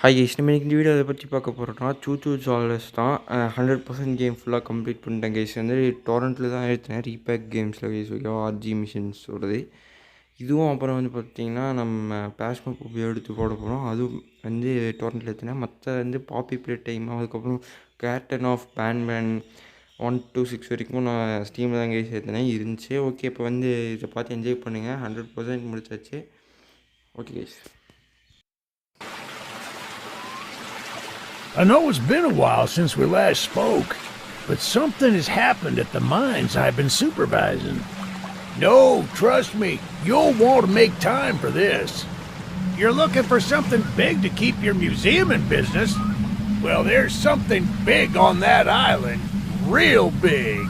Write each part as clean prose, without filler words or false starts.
Hi guys, நம்ம இன்னைக்கு இந்த வீடியோ எதை பற்றி பார்க்க போகிறோம்னா சூ சாலஸ் தான். 100% கேம் ஃபுல்லாக கம்ப்ளீட் பண்ணிட்டேன் கைஸ். வந்து டொரண்ட்டில் தான் எடுத்தேன், ரீபேக் கேம்ஸில் கைஸ். ஓகேவா, ஆர்ஜி மிஷின்ஸோடது இதுவும். அப்புறம் வந்து பார்த்திங்கன்னா நம்ம பேஷ்மோ பூபி எடுத்து போட போகிறோம். அதுவும் வந்து டொரண்ட்டில் எடுத்தேன். மற்ற வந்து பாப்பி பிளே டைம், அதுக்கப்புறம் கேட்டன் ஆஃப் பேன் 1 to 6 வரைக்கும் நான் ஸ்டீமில் தான் கைஸ் ஏற்றினேன் இருந்துச்சு. ஓகே, இப்போ வந்து இதை பார்த்து என்ஜாய் பண்ணுங்கள். 100% முடிச்சாச்சு. Okay guys. I know it's been a while since we last spoke, but something has happened at the mines I've been supervising. No, trust me, you'll want to make time for this. You're looking for something big to keep your museum in business? Well, there's something big on that island. Real big.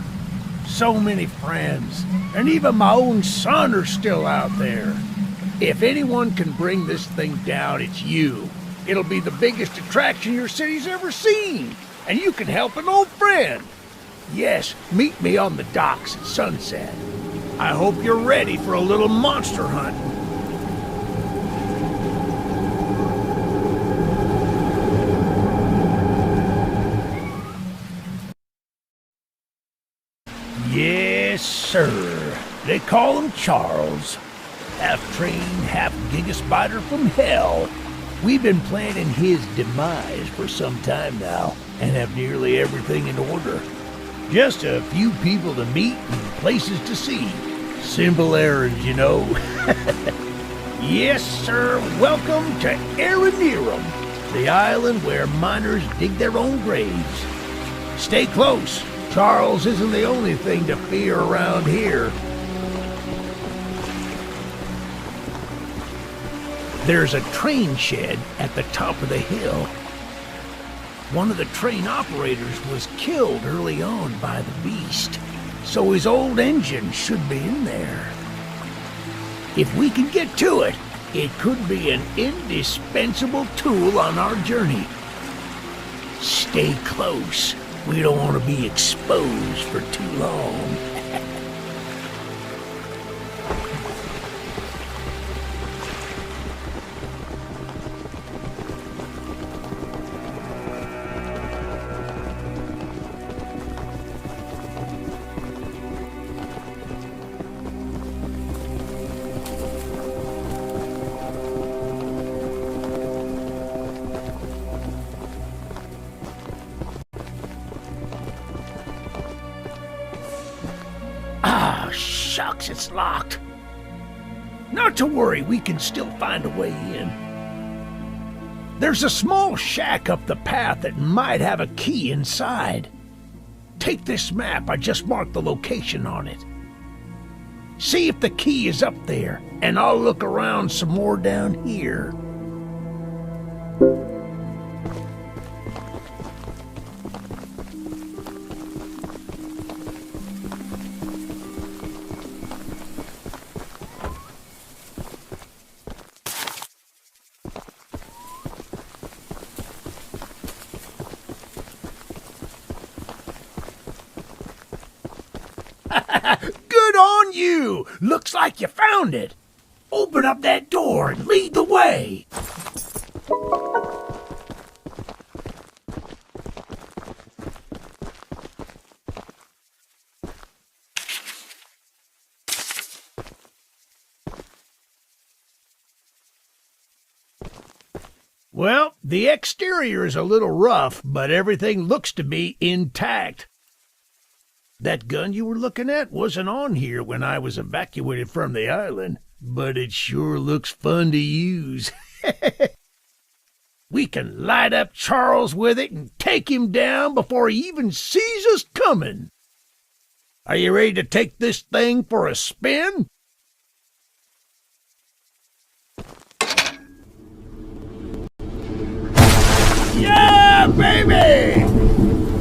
So many friends, and even my own son are still out there. If anyone can bring this thing down, it's you. It'll be the biggest attraction your city's ever seen, and you can help an old friend. Yes, meet me on the docks at sunset. I hope you're ready for a little monster hunt. Yes, sir. They call him Charles. Half train, half gigaspider from hell. We've been planning his demise for some time now, and have nearly everything in order. Just a few people to meet and places to see. Simple errands, you know. Yes, sir. Welcome to Aranerum, the island where miners dig their own graves. Stay close. Charles isn't the only thing to fear around here. There's a train shed at the top of the hill. One of the train operators was killed early on by the beast, so his old engine should be in there. If we can get to it, it could be an indispensable tool on our journey. Stay close. We don't want to be exposed for too long. Shucks, it's locked. Not to worry, we can still find a way in. There's a small shack up the path that might have a key inside. Take this map, I just marked the location on it. See if the key is up there, and I'll look around some more down here. Good on you! Looks like you found it. Open up that door and lead the way. Well, the exterior is a little rough, but everything looks to be intact. That gun you were looking at wasn't on here when I was evacuated from the island, but it sure looks fun to use. We can light up Charles with it and take him down before he even sees us coming. Are you ready to take this thing for a spin? Yeah, baby!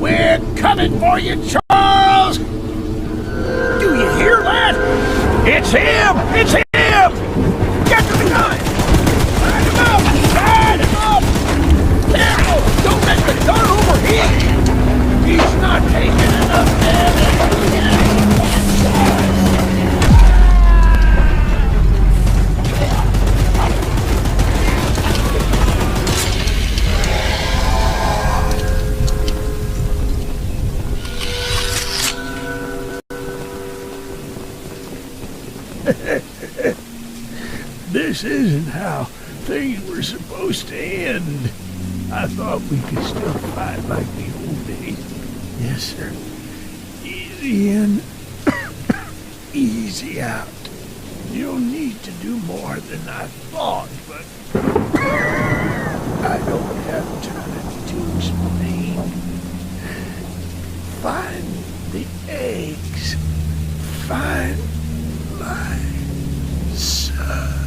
We're coming for you, Charles! Do you hear that? It's him! It's him! Get to the gun! Light him up! Light him up! Careful! Don't let the gun overheat! He's not taking enough damage! this isn't how things were supposed to end. I thought we could still fight like the old days. Yes, sir. Easy in, easy out. You'll need to do more than I thought, but I don't have time to explain. Find the eggs. Find my son.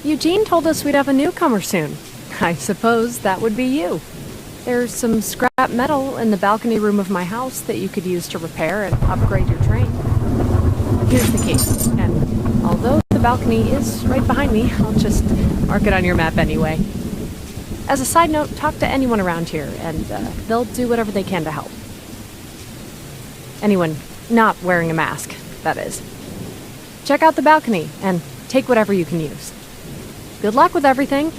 Eugene told us we'd have a newcomer soon. I suppose that would be you. There's some scrap metal in the balcony room of my house that you could use to repair and upgrade your train. Here's the key, and although the balcony is right behind me, I'll just mark it on your map anyway. As a side note, talk to anyone around here, and they'll do whatever they can to help. Anyone not wearing a mask, that is. Check out the balcony, and take whatever you can use. Good luck with everything.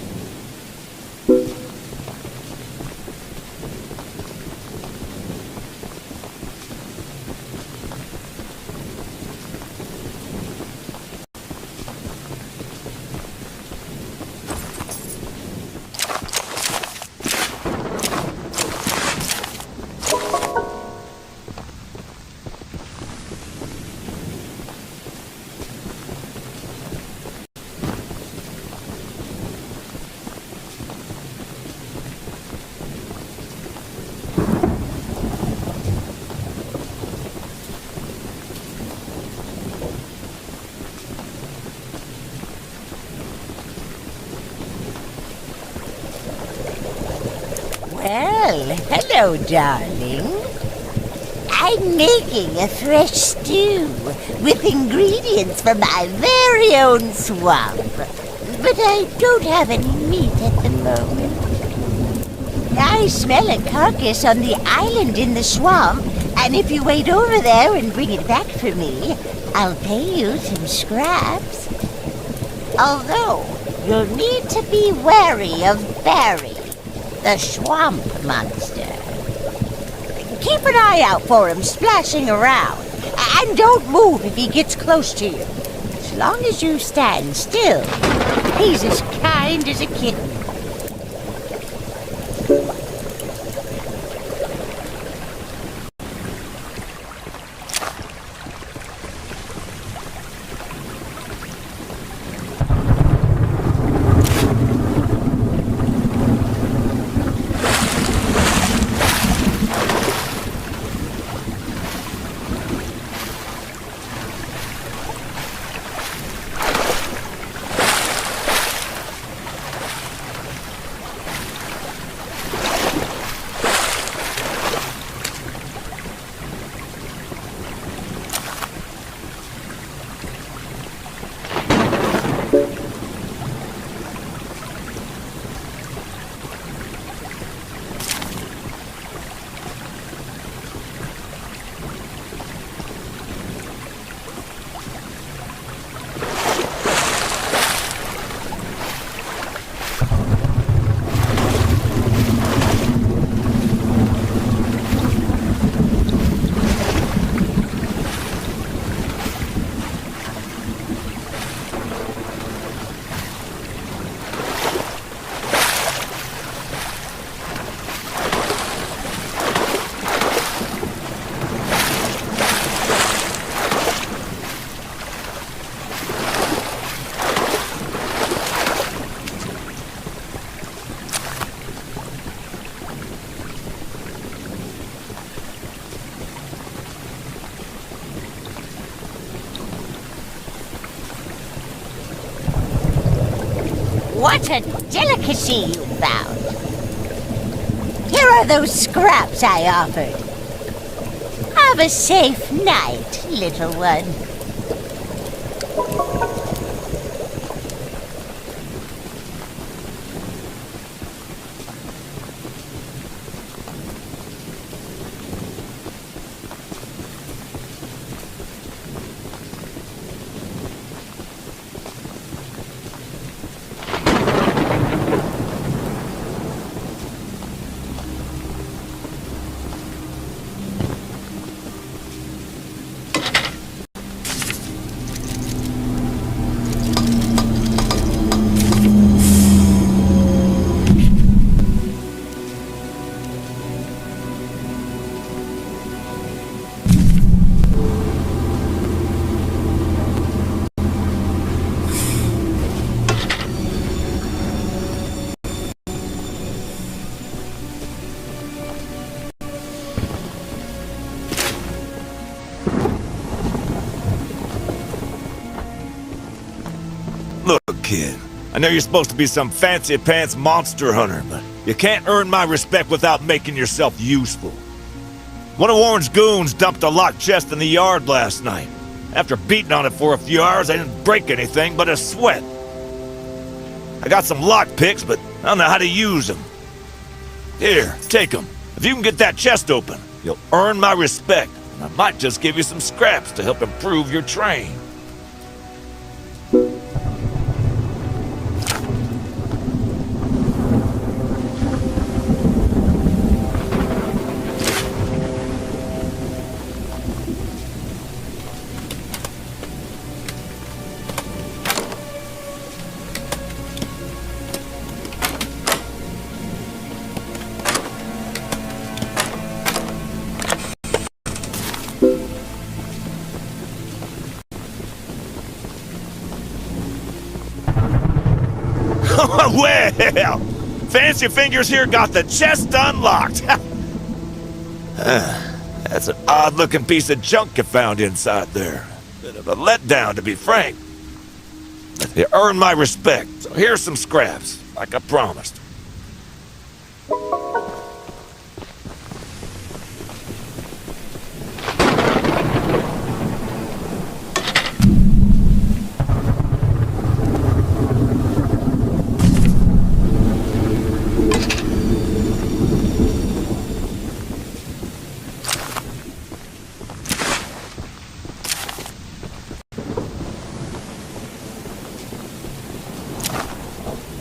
Well, hello, darling. I'm making a fresh stew with ingredients from my very own swamp. But I don't have any meat at the moment. I smell a carcass on the island in the swamp, and if you wait over there and bring it back for me, I'll pay you some scraps. Although, you'll need to be wary of Barry, the swamp monster. Keep an eye out for him splashing around, and don't move if he gets close to you. As long as you stand still, he's as kind as a kitten. What a delicacy you found. Here are those scraps I offered. Have a safe night, little one. Look, kid, I know you're supposed to be some fancy-pants monster hunter, but you can't earn my respect without making yourself useful. One of Warren's goons dumped a locked chest in the yard last night. After beating on it for a few hours, I didn't break anything but a sweat. I got some lock picks, but I don't know how to use them. Here, take them. If you can get that chest open, you'll earn my respect, and I might just give you some scraps to help improve your train. Well, Fancy Fingers here got the chest unlocked. That's an odd-looking piece of junk you found inside there. Bit of a letdown, to be frank. You earned my respect, so here's some scraps, like I promised.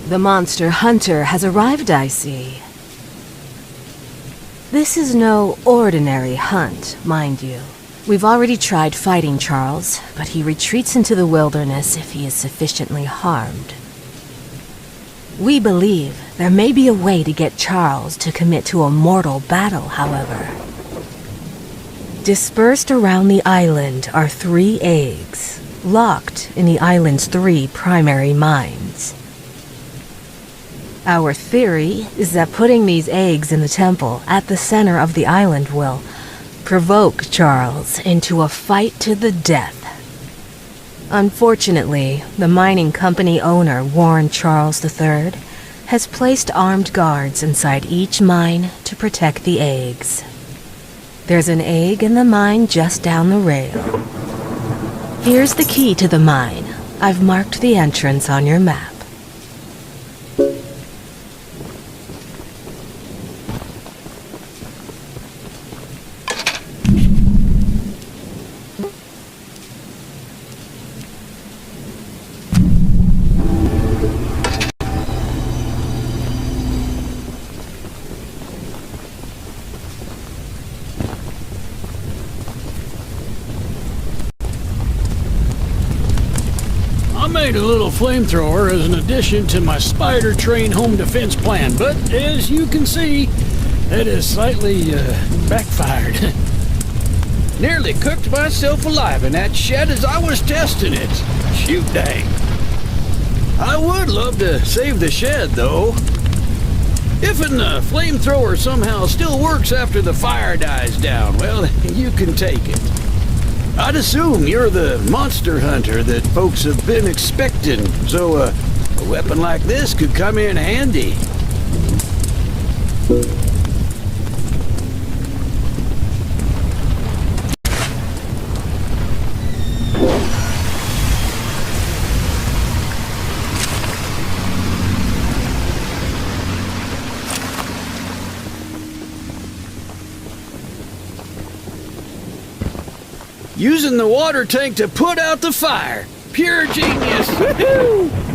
The monster hunter has arrived, I see. This is no ordinary hunt, mind you. We've already tried fighting Charles, but he retreats into the wilderness if he is sufficiently harmed. We believe there may be a way to get Charles to commit to a mortal battle, however. Dispersed around the island are 3 eggs, locked in the island's 3 primary mines. Our theory is that putting these eggs in the temple at the center of the island will provoke Charles into a fight to the death. Unfortunately, the mining company owner, Warren Charles III, has placed armed guards inside each mine to protect the eggs. There's an egg in the mine just down the rail. Here's the key to the mine. I've marked the entrance on your map. I made a little flamethrower as an addition to my spider train home defense plan, but as you can see, that has slightly backfired. Nearly cooked myself alive in that shed as I was testing it. Shoot dang. I would love to save the shed, though. If a flamethrower somehow still works after the fire dies down, well, you can take it. I'd assume you're the monster hunter that folks have been expecting, so A weapon like this could come in handy. Using the water tank to put out the fire. Pure genius. Woohoo!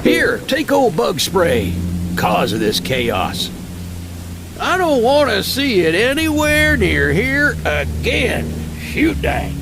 Here, take old bug spray. Cause of this chaos. I don't want to see it anywhere near here again. Shoot dang.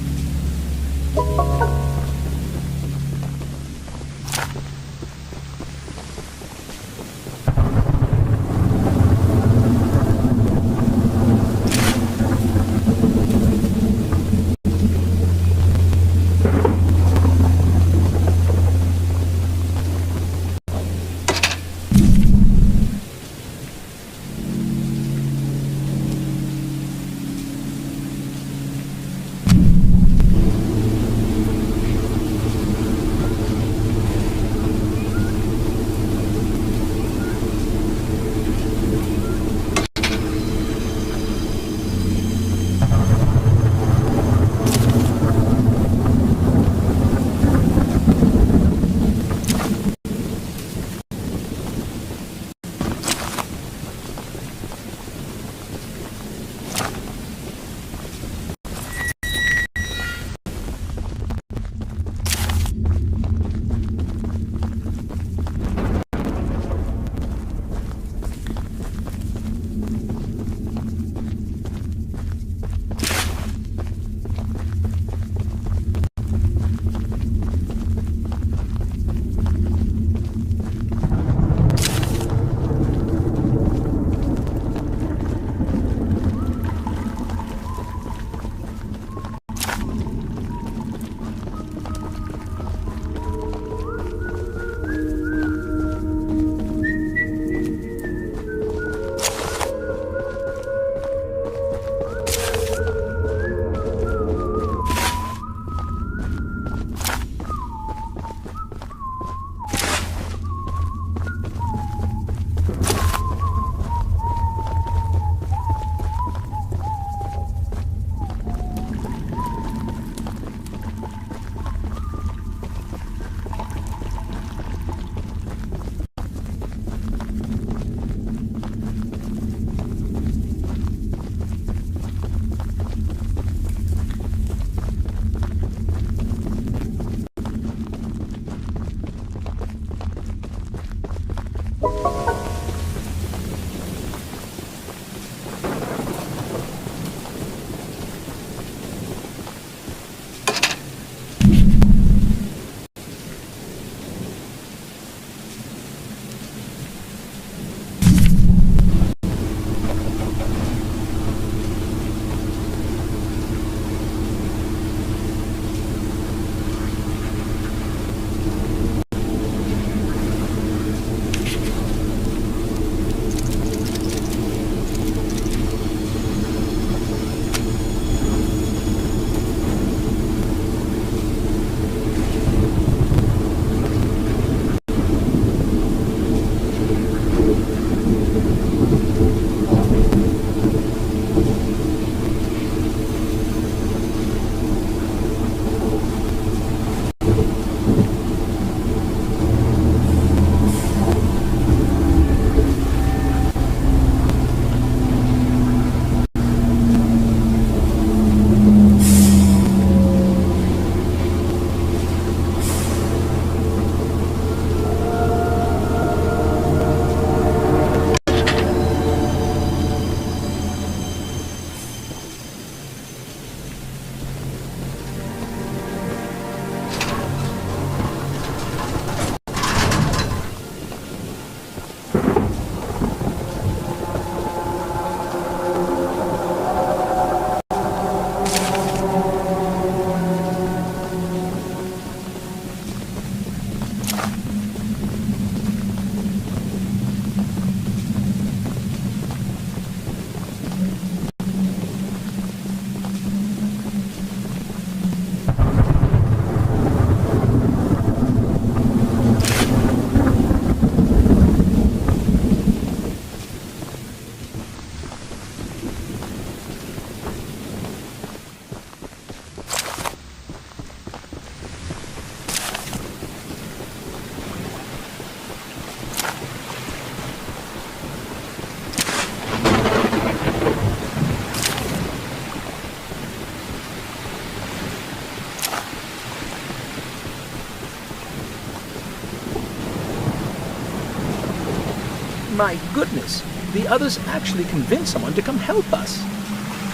My goodness, the others actually convinced someone to come help us.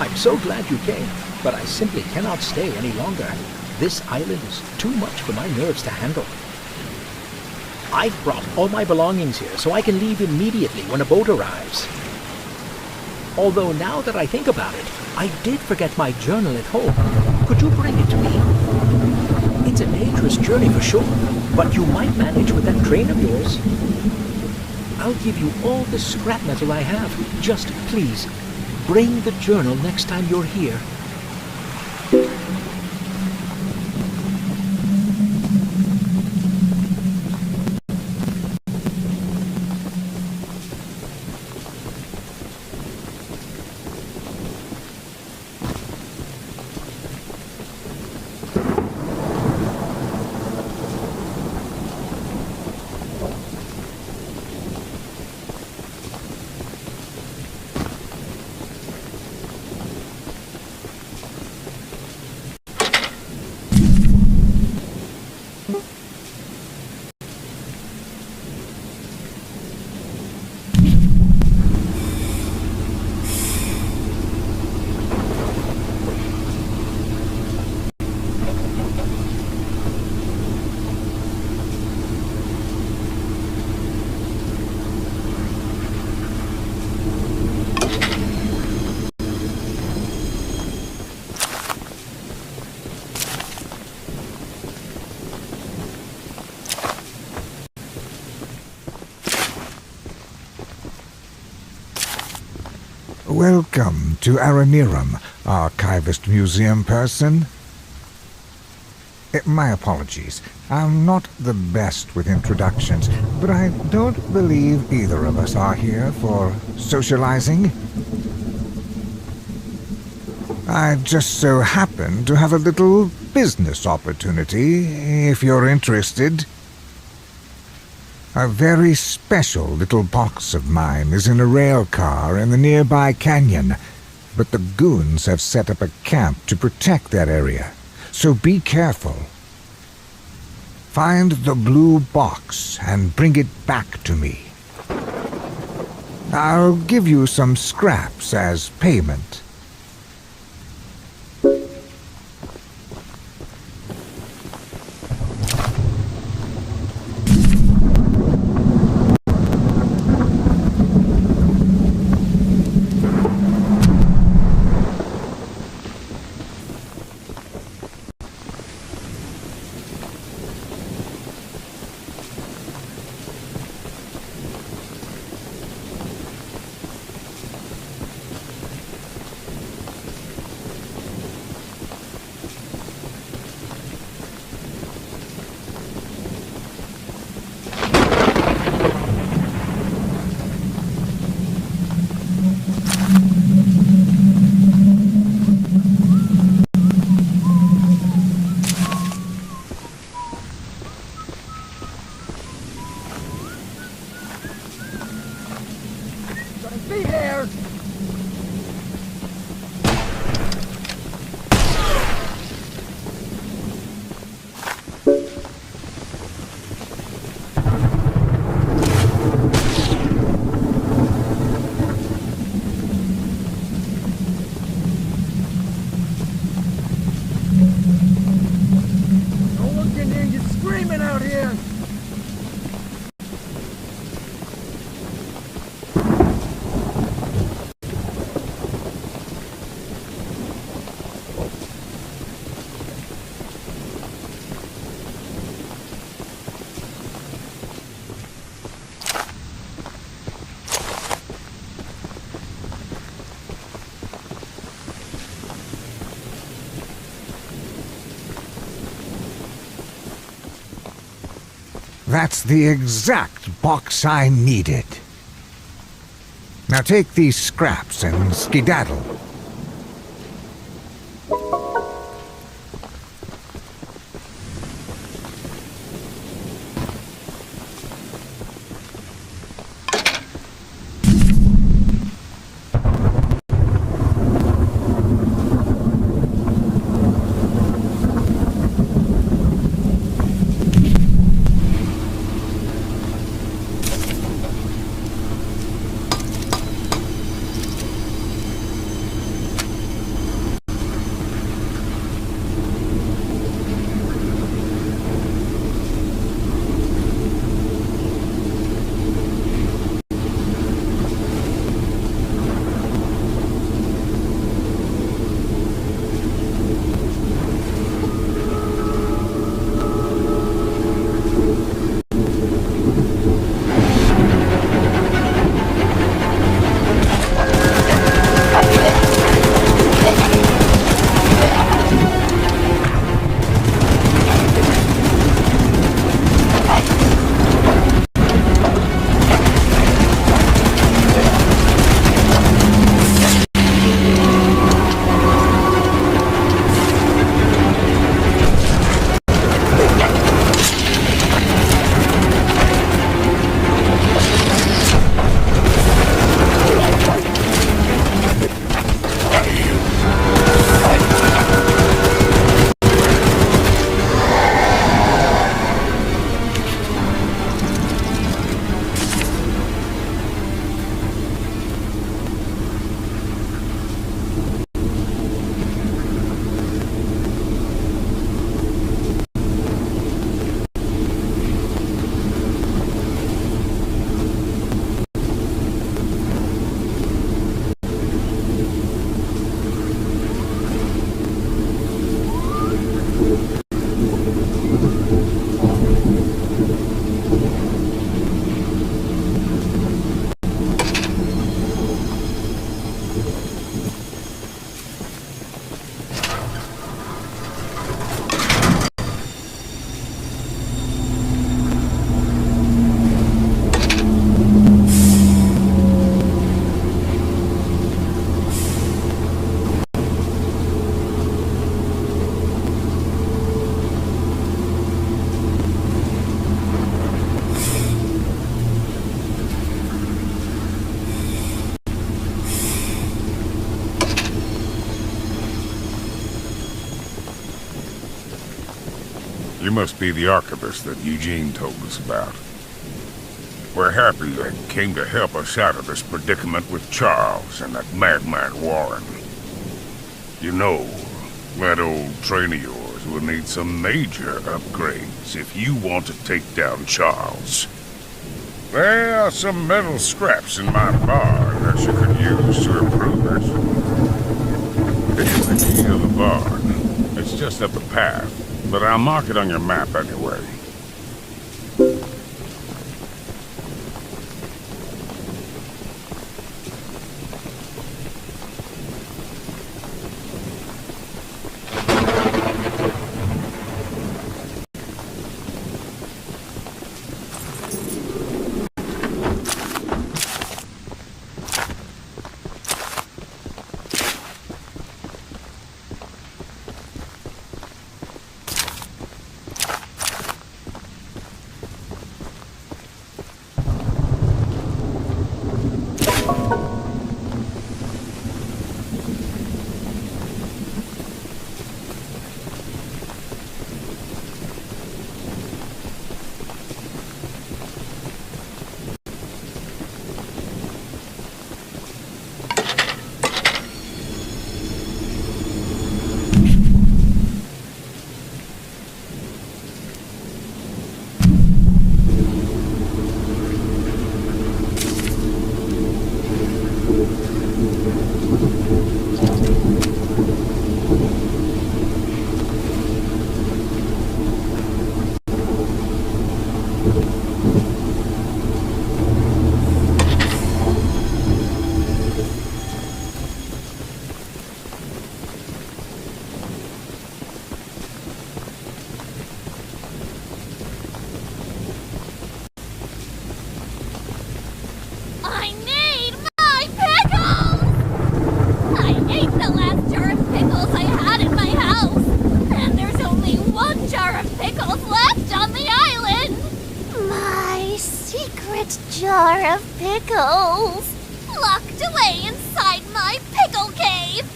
I'm so glad you came, but I simply cannot stay any longer. This island is too much for my nerves to handle. I've brought all my belongings here so I can leave immediately when a boat arrives. Although now that I think about it, I did forget my journal at home. Could you bring it to me? It's a dangerous journey for sure, but you might manage with that train of yours. I'll give you all the scrap metal I have. Just please, bring the journal next time you're here. Welcome to Aranirum, Archivist Museum person. My apologies. I'm not the best with introductions, but I don't believe either of us are here for socializing. I just so happen to have a little business opportunity, if you're interested. A very special little box of mine is in a rail car in the nearby canyon, but the goons have set up a camp to protect that area, so be careful. Find the blue box and bring it back to me. I'll give you some scraps as payment. That's the exact box I needed. Now take these scraps and skedaddle. You must be the archivist that Eugene told us about. We're happy you came to help us out of this predicament with Charles and that madman Warren. You know, that old train of yours will need some major upgrades if you want to take down Charles. There are some metal scraps in my barn that you could use to improve it. Here's the key to the barn. It's just up the path, but I'll mark it on your map anyway. I need my pickles! I ate the last jar of pickles I had in my house, and there's only one jar of pickles left on the island! My secret jar of pickles. Locked away inside my pickle cave!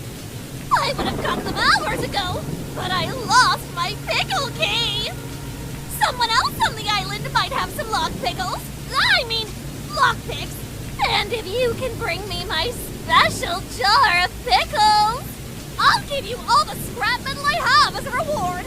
I would have got them hours ago, but I lost my pickle cave! Someone else on the island might have some locked pickles. I mean, lockpicks. And if you can bring me my special jar of pickles, I'll give you all the scrap metal I have as a reward.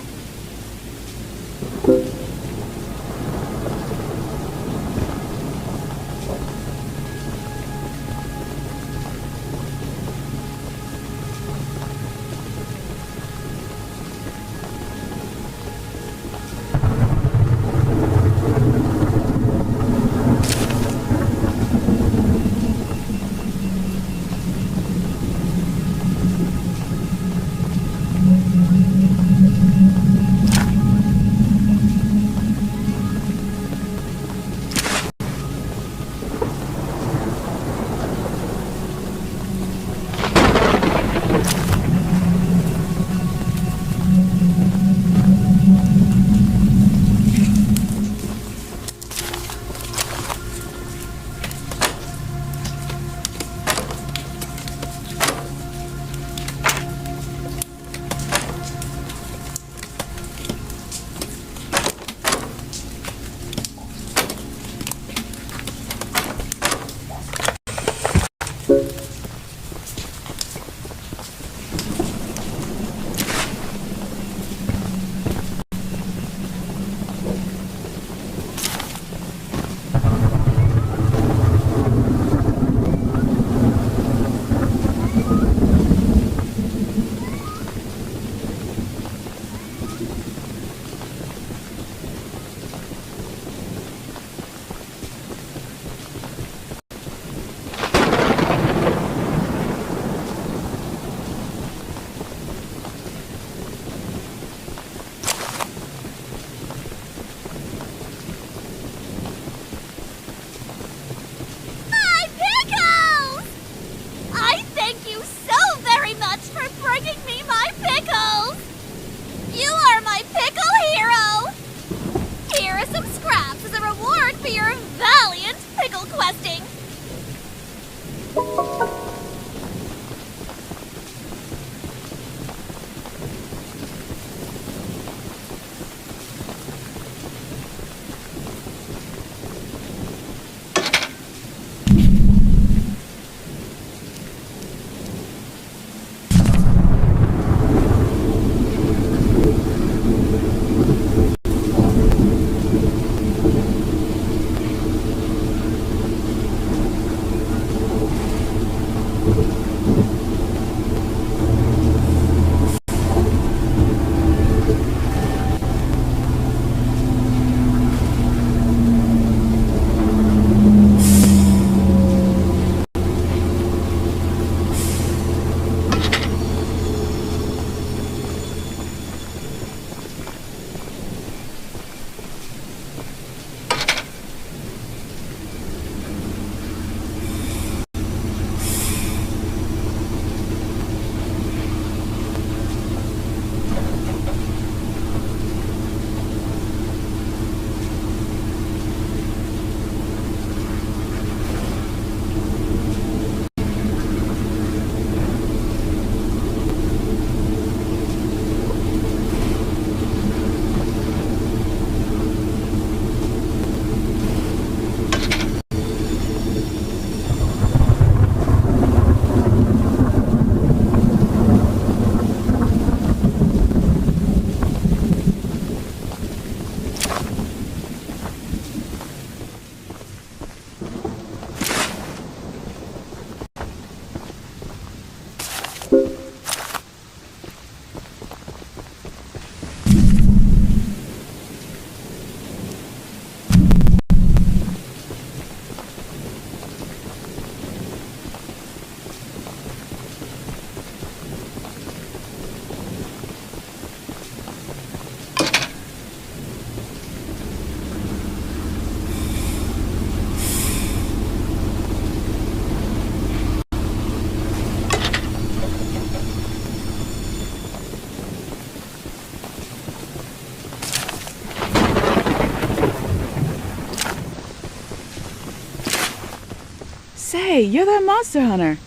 Say, you're that monster hunter.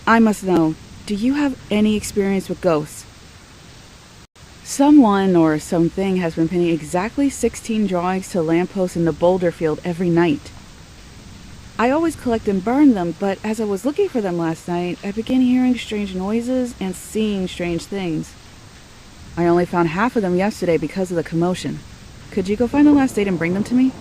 I must know, do you have any experience with ghosts? Someone or something has been pinning exactly 16 drawings to lampposts in the boulder field every night. I always collect and burn them, but as I was looking for them last night, I began hearing strange noises and seeing strange things. I only found half of them yesterday because of the commotion. Could you go find the last date and bring them to me?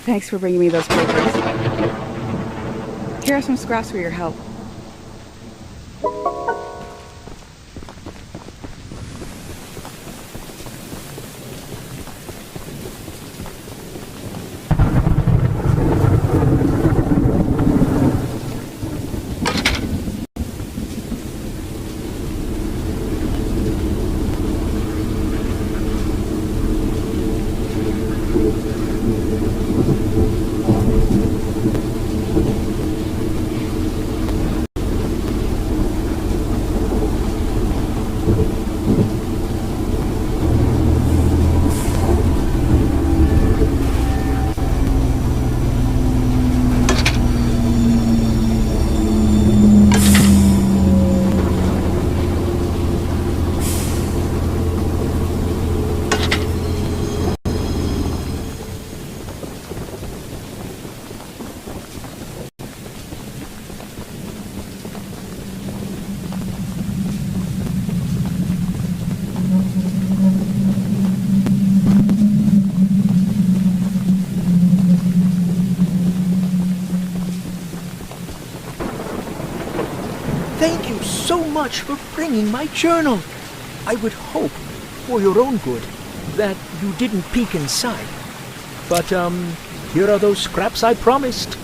Thanks for bringing me those papers. Here are some scraps for your help. Thank you so much for bringing my journal. I would hope, for your own good, that you didn't peek inside. But, here are those scraps I promised.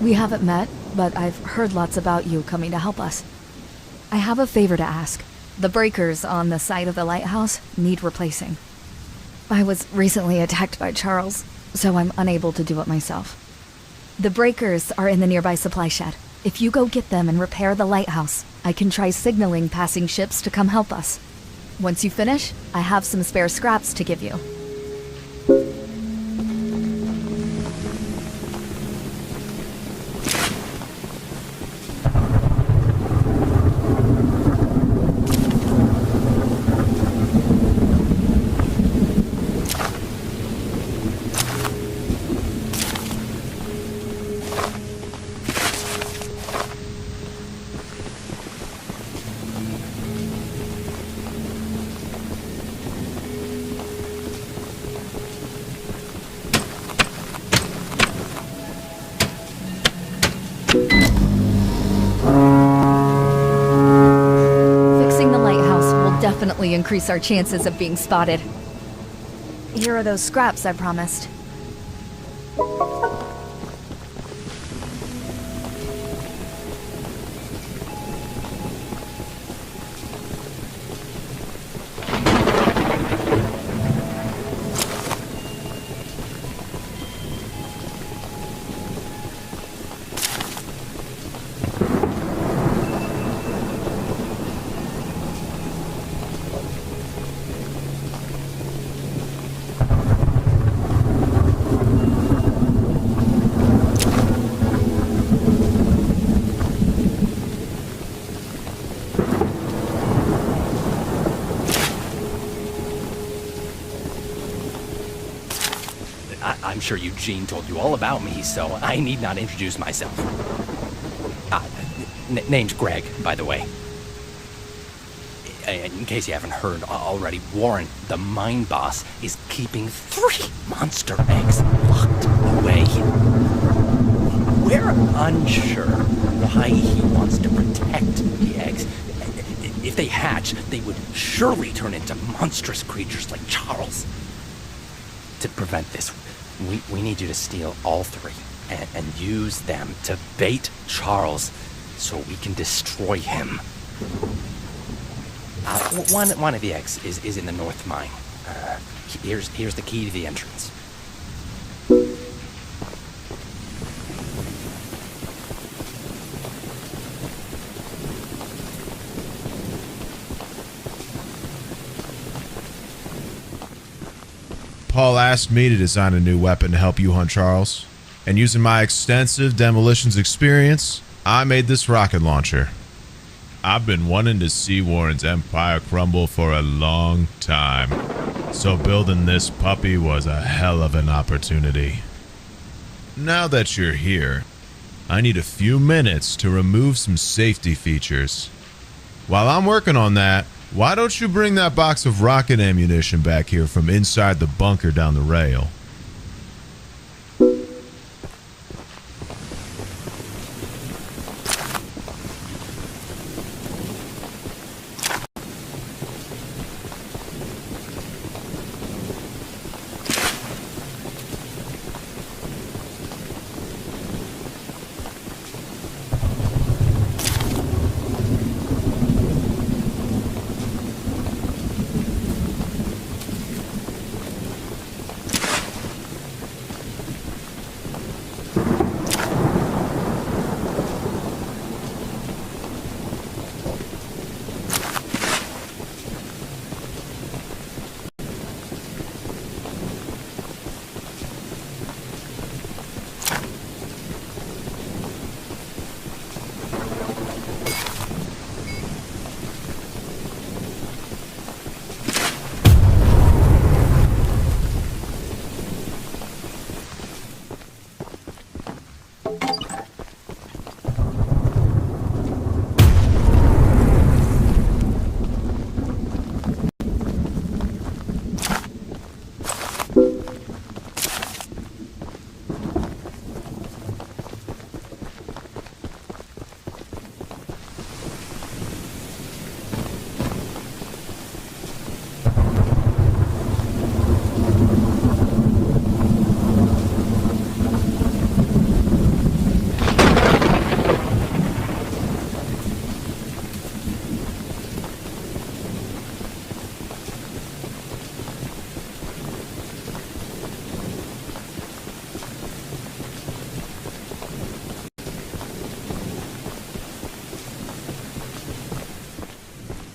We haven't met, but I've heard lots about you coming to help us. I have a favor to ask. The breakers on the side of the lighthouse need replacing. I was recently attacked by Charles, so I'm unable to do it myself. The breakers are in the nearby supply shed. If you go get them and repair the lighthouse, I can try signaling passing ships to come help us. Once you finish, I have some spare scraps to give you. Fixing the lighthouse will definitely increase our chances of being spotted. Here are those scraps I promised. I'm sure Eugene told you all about me, so I need not introduce myself. Name's Greg, by the way. In case you haven't heard already, Warren, the mine boss, is keeping 3 monster eggs locked away. We're unsure why he wants to protect the eggs. If they hatch, they would surely turn into monstrous creatures like Charles. To prevent this, we need you to steal all three and use them to bait Charles so we can destroy him. One of the eggs is in the north mine. Here's the key to the entrance. Paul asked me to design a new weapon to help you hunt Charles, and using my extensive demolitions experience, I made this rocket launcher. I've been wanting to see Warren's empire crumble for a long time, so building this puppy was a hell of an opportunity. Now that you're here, I need a few minutes to remove some safety features. While I'm working on that, why don't you bring that box of rocket ammunition back here from inside the bunker down the rail?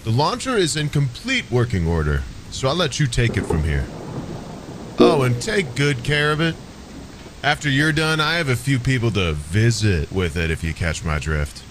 The launcher is in complete working order, so I'll let you take it from here. Oh, and take good care of it. After you're done, I have a few people to visit with it, if you catch my drift.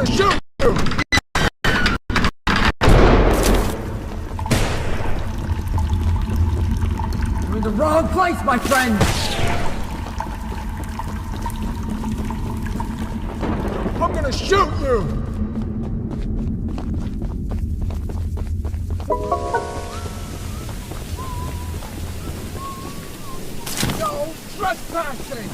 gonna shoot you! You're in the wrong place, my friend! I'm gonna shoot you! No trespassing!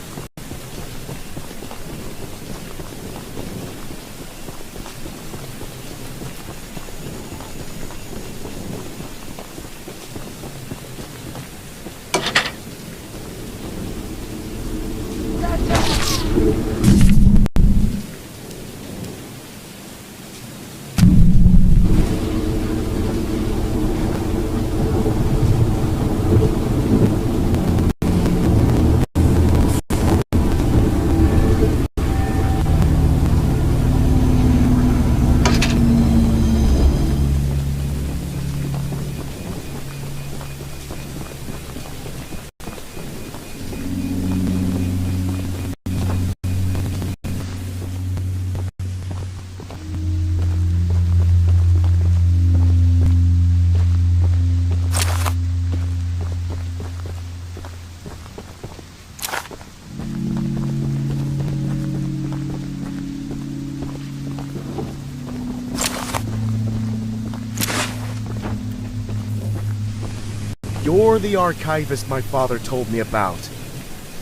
You're the archivist my father told me about.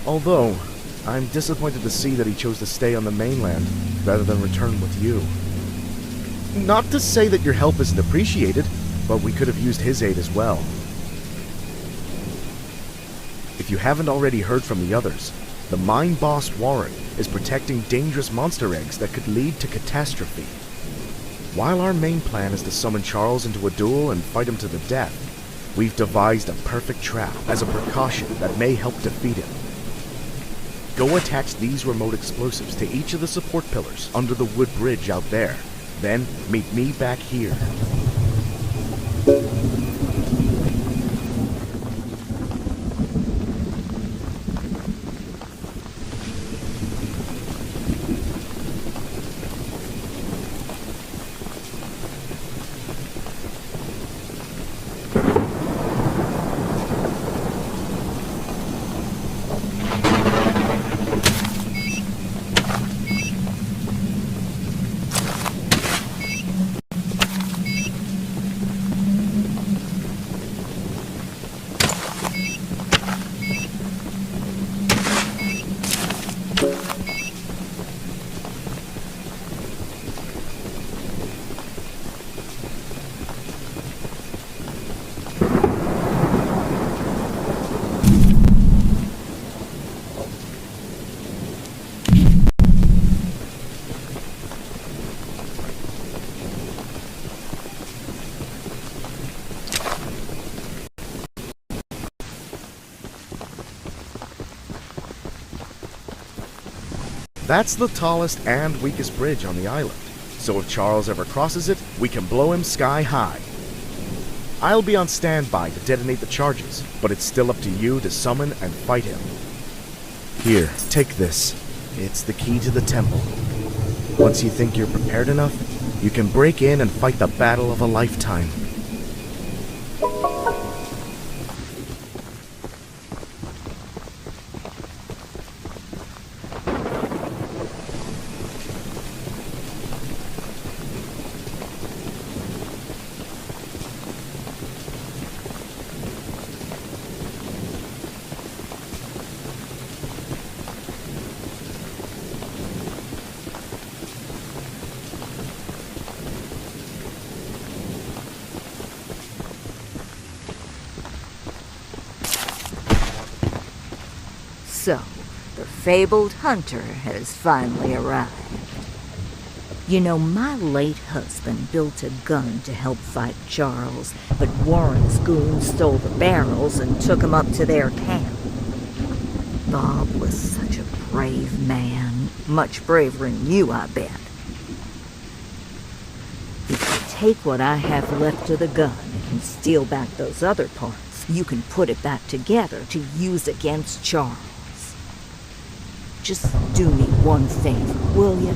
Although, I'm disappointed to see that he chose to stay on the mainland rather than return with you. Not to say that your help isn't appreciated, but we could have used his aid as well. If you haven't already heard from the others, the mine boss Warren is protecting dangerous monster eggs that could lead to catastrophe. While our main plan is to summon Charles into a duel and fight him to the death, we've devised a perfect trap as a precaution that may help defeat him. Go attach these remote explosives to each of the support pillars under the wood bridge out there. Then meet me back here. That's the tallest and weakest bridge on the island, so if Charles ever crosses it, we can blow him sky high. I'll be on standby to detonate the charges, but it's still up to you to summon and fight him. Here, take this. It's the key to the temple. Once you think you're prepared enough, you can break in and fight the battle of a lifetime. So, the fabled hunter has finally arrived. You know, my late husband built a gun to help fight Charles, but Warren's goons stole the barrels and took him up to their camp. Bob was such a brave man, much braver than you, I bet. If you take what I have left of the gun and steal back those other parts, you can put it back together to use against Charles. just do me one favor, will you?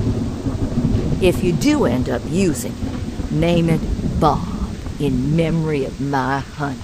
If you do end up using it, name it Bob, in memory of my honey.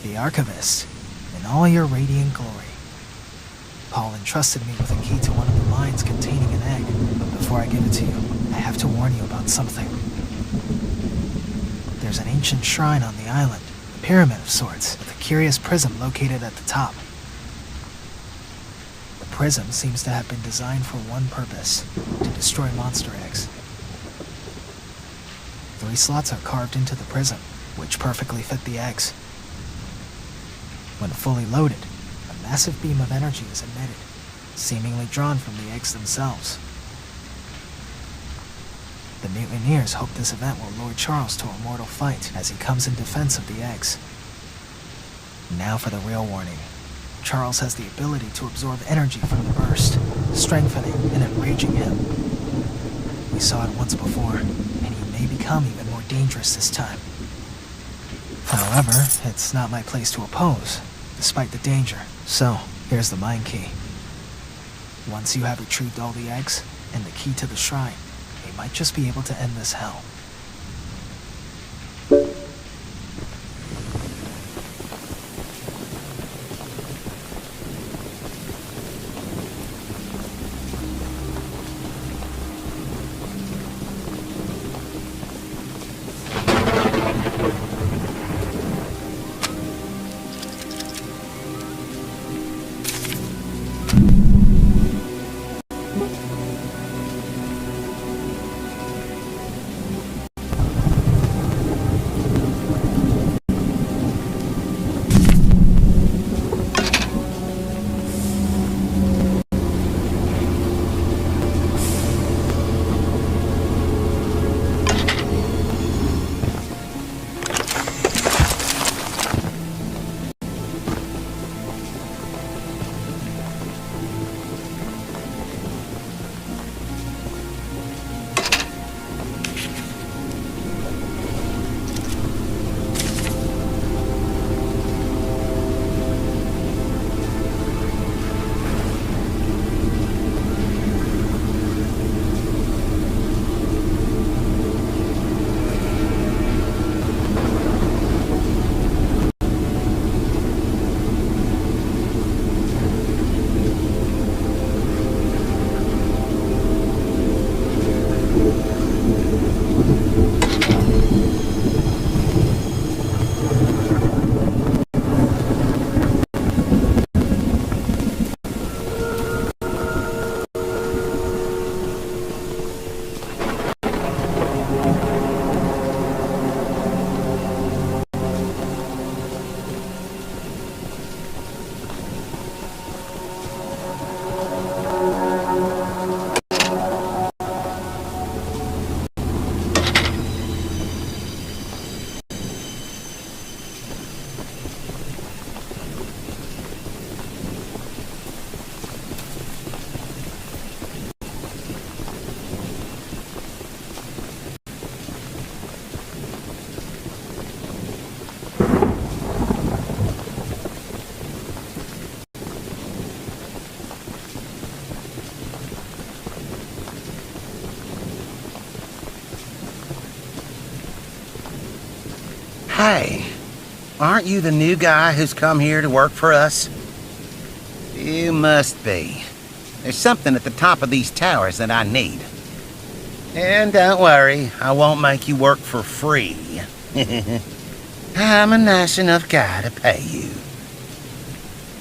The Archivist, in all your radiant glory. Paul entrusted me with a key to one of the mines containing an egg, but before I give it to you, I have to warn you about something. There's an ancient shrine on the island, a pyramid of sorts, with a curious prism located at the top. The prism seems to have been designed for one purpose, to destroy monster eggs. 3 slots are carved into the prism, which perfectly fit the eggs. When fully loaded, a massive beam of energy is emitted, seemingly drawn from the eggs themselves. The mutineers hope this event will lure Charles to a mortal fight as he comes in defense of the eggs. Now for the real warning. Charles has the ability to absorb energy from the burst, strengthening and enraging him. We saw it once before, and he may become even more dangerous this time. However, it's not my place to oppose, despite the danger. So, here's the mine key. Once you have retrieved all the eggs, and the key to the shrine, you might just be able to end this hell. Hey, aren't you the new guy who's come here to work for us? You must be. There's something at the top of these towers that I need. And don't worry, I won't make you work for free. I'm a nice enough guy to pay you.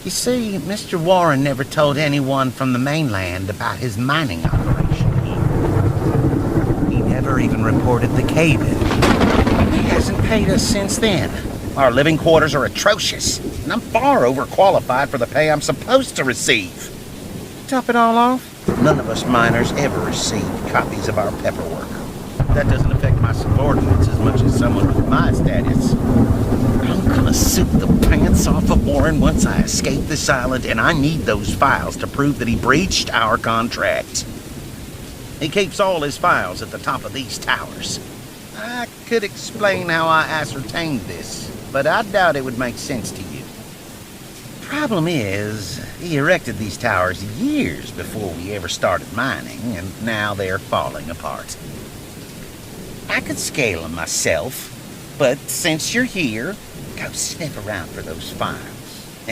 You see, Mr. Warren never told anyone from the mainland about his mining operation here. He never even reported the cave-in. He hasn't paid us since then. Our living quarters are atrocious, and I'm far overqualified for the pay I'm supposed to receive. Top it all off, none of us miners ever received copies of our paperwork. That doesn't affect my subordinates as much as someone with my status. I'm gonna suit the pants off of Warren once I escape this island, and I need those files to prove that he breached our contract. He keeps all his files at the top of these towers. I could explain how I ascertained this, but I doubt it would make sense to you. Problem is, he erected these towers years before we ever started mining, and now they're falling apart. I could scale them myself, but since you're here, go sniff around for those files.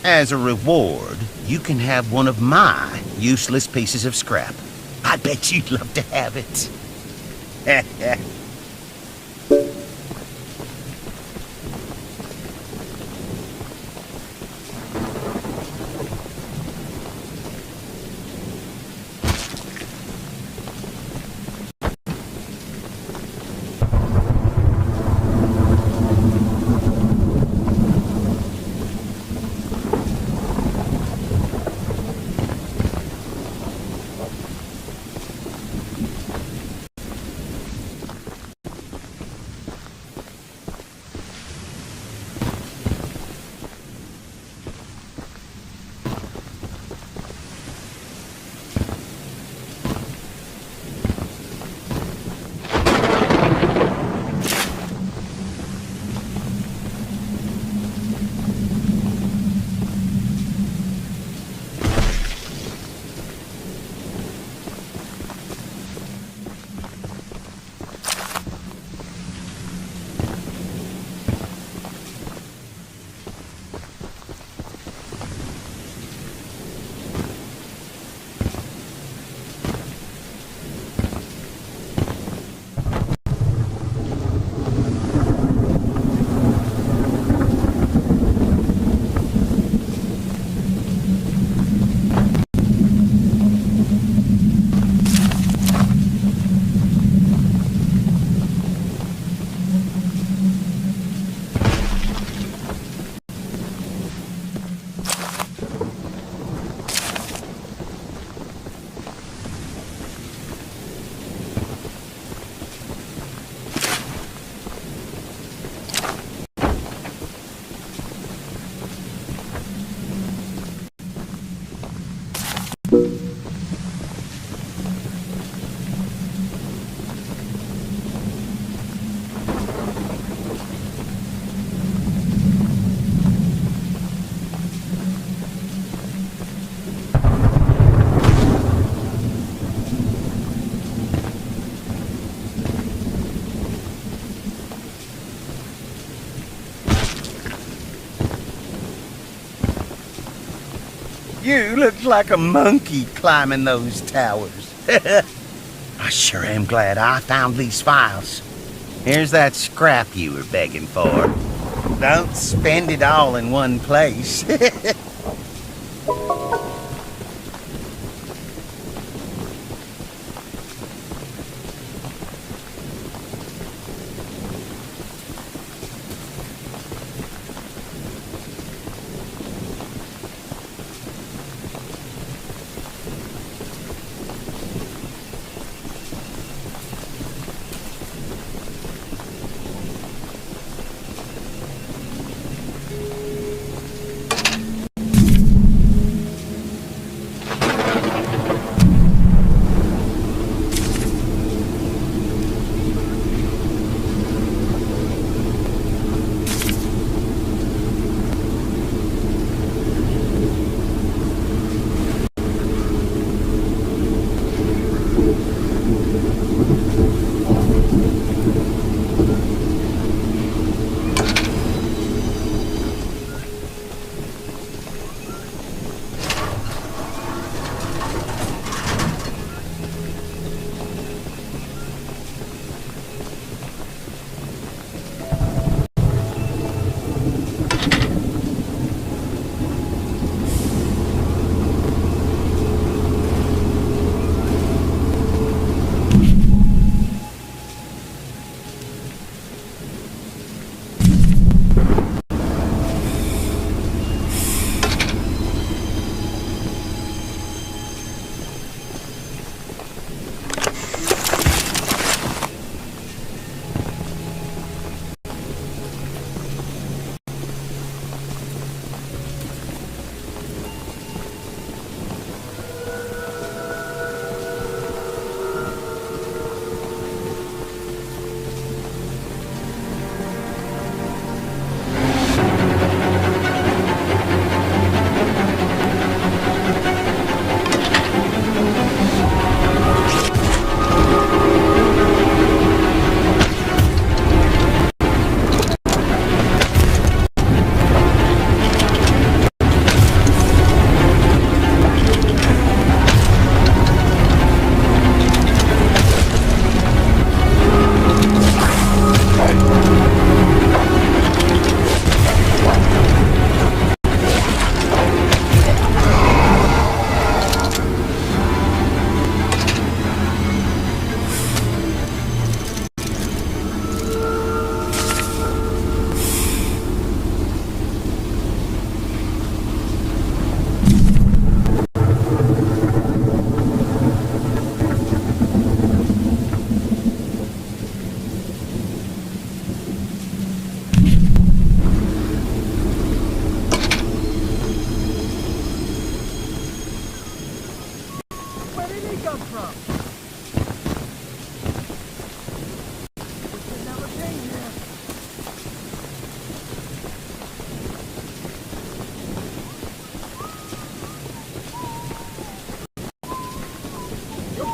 As a reward, you can have one of my useless pieces of scrap. I bet you'd love to have it. You look like a monkey climbing those towers. I sure am glad I found these files. Here's that scrap you were begging for. Don't spend it all in one place.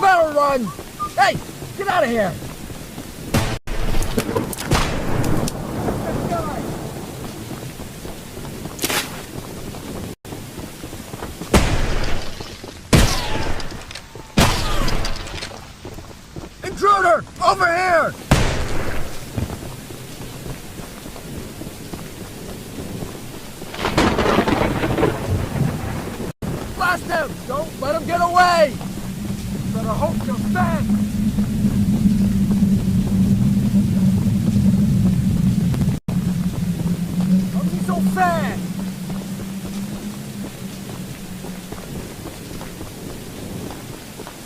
Better run! Hey, get out of here! Intruder! Over here! Blast him! Don't let him get away! Better hope you'll stand! Don't be so fast!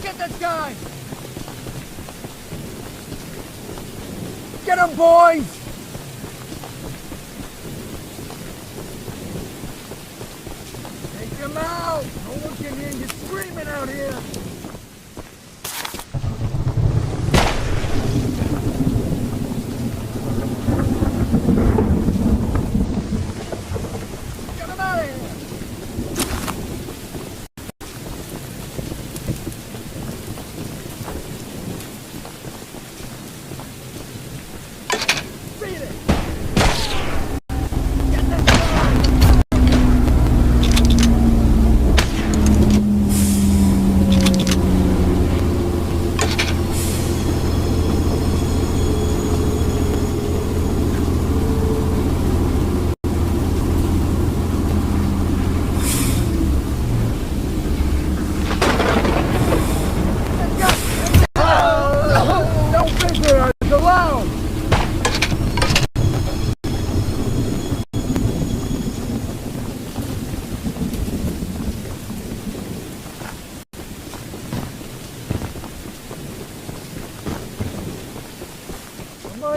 Get that guy! Get him, boys! Take him out! No one can hear you screaming out here!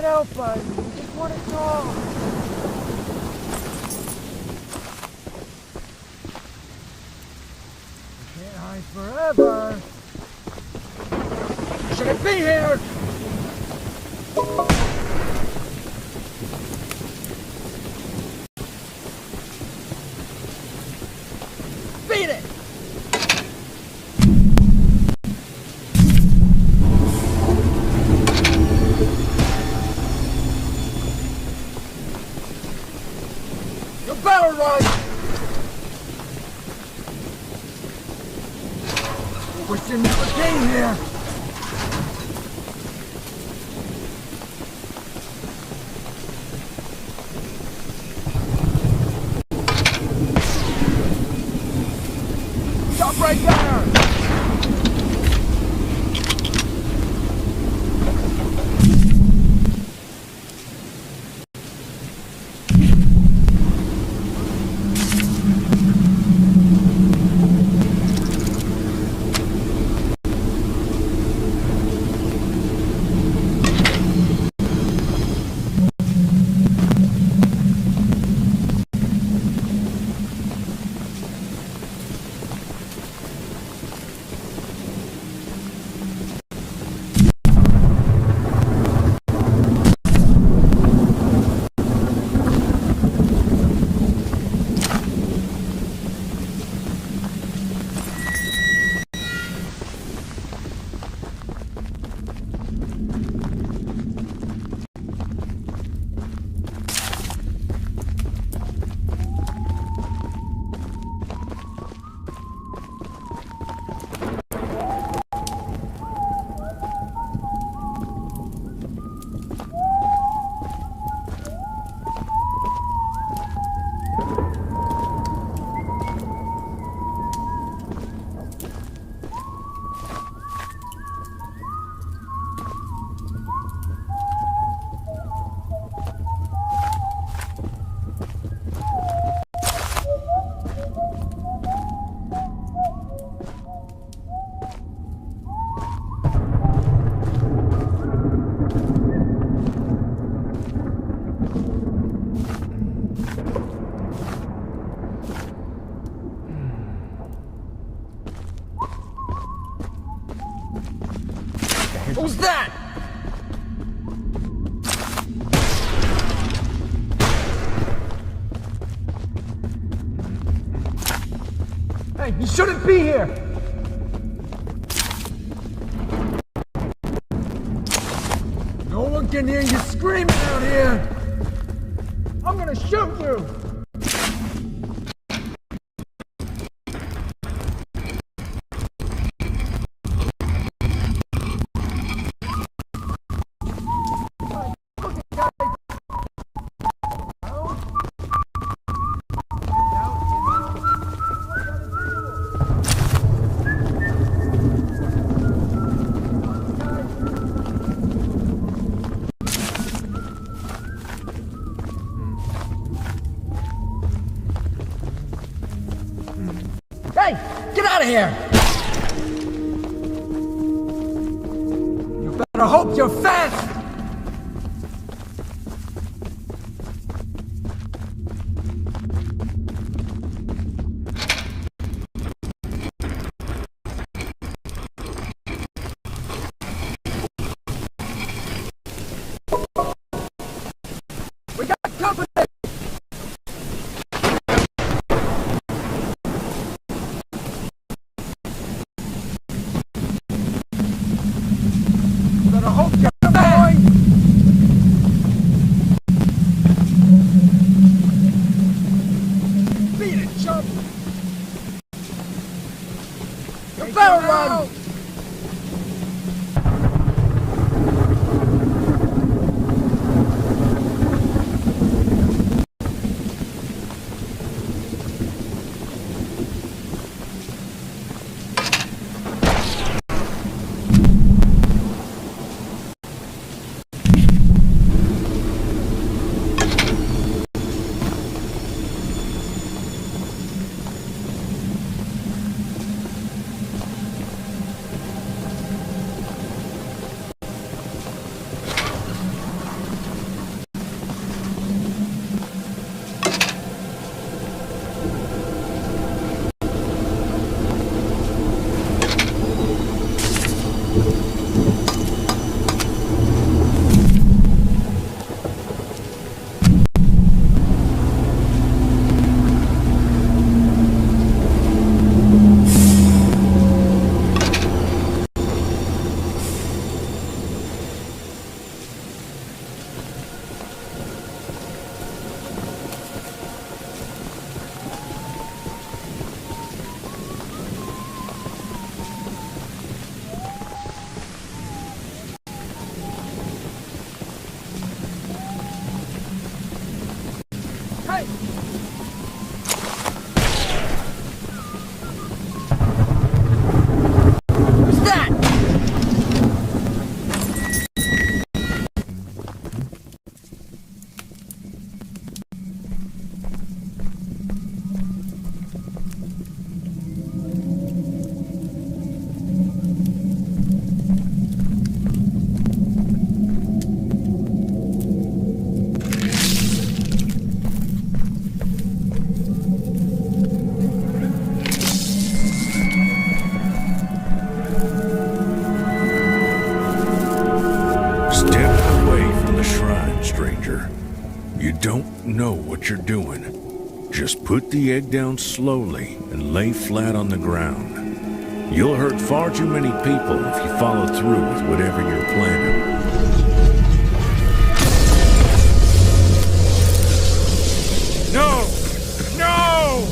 Out, buddy. You just want to talk. You can't hide forever. You shouldn't be here. Beat it. Better run! Wish you never came here! Stop right there! Who's that? Hey, you shouldn't be here! No one can hear you screaming out here! I'm gonna shoot you! Hey, get out of here! You better hope you're fast! We got company! Better hope you're fast! Beat it, chump! You better run! Hey! Who's that? Step away from the shrine, stranger. You don't know what you're doing. Just put the egg down slowly and lay flat on the ground. You'll hurt far too many people if you follow through with whatever you're planning. No! No!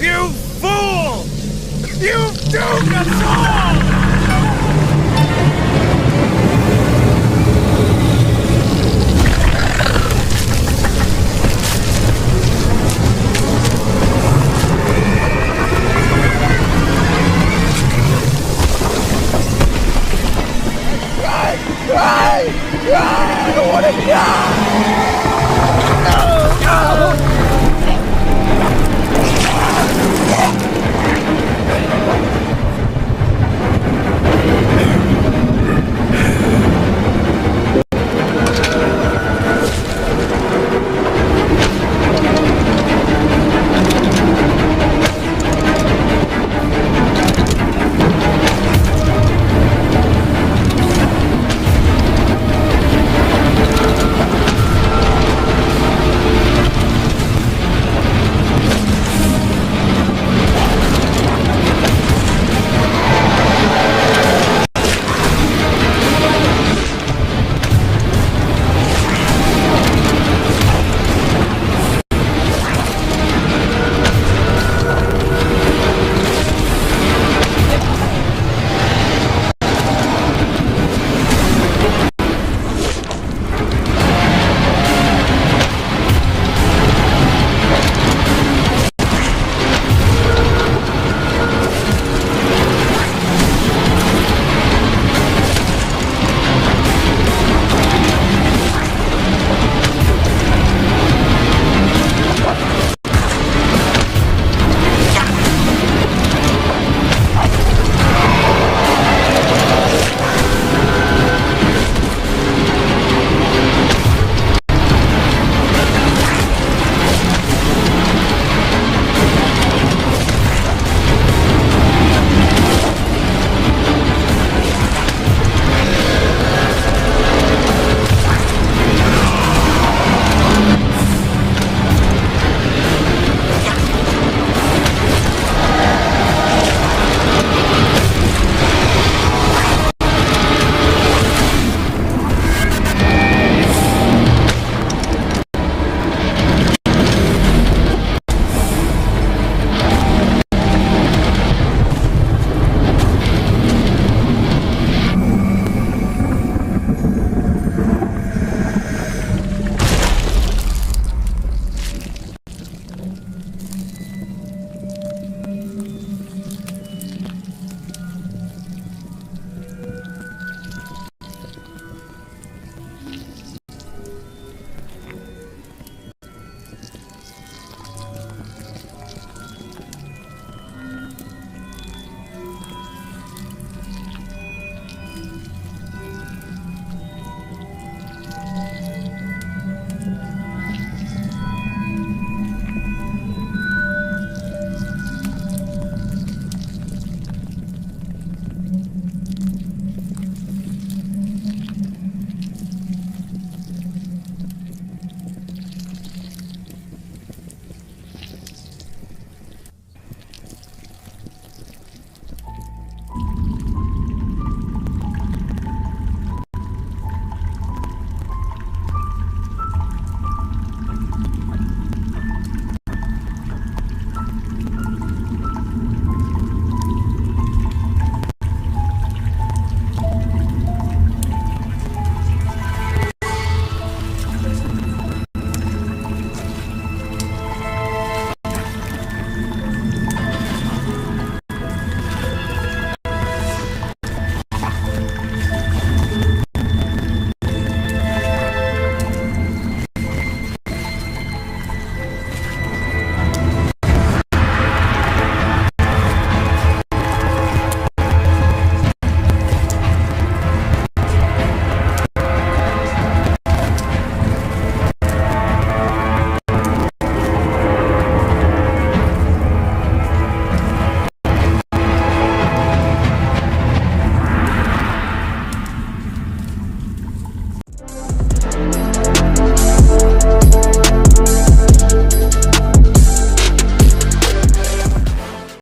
You fool! You've doomed us all!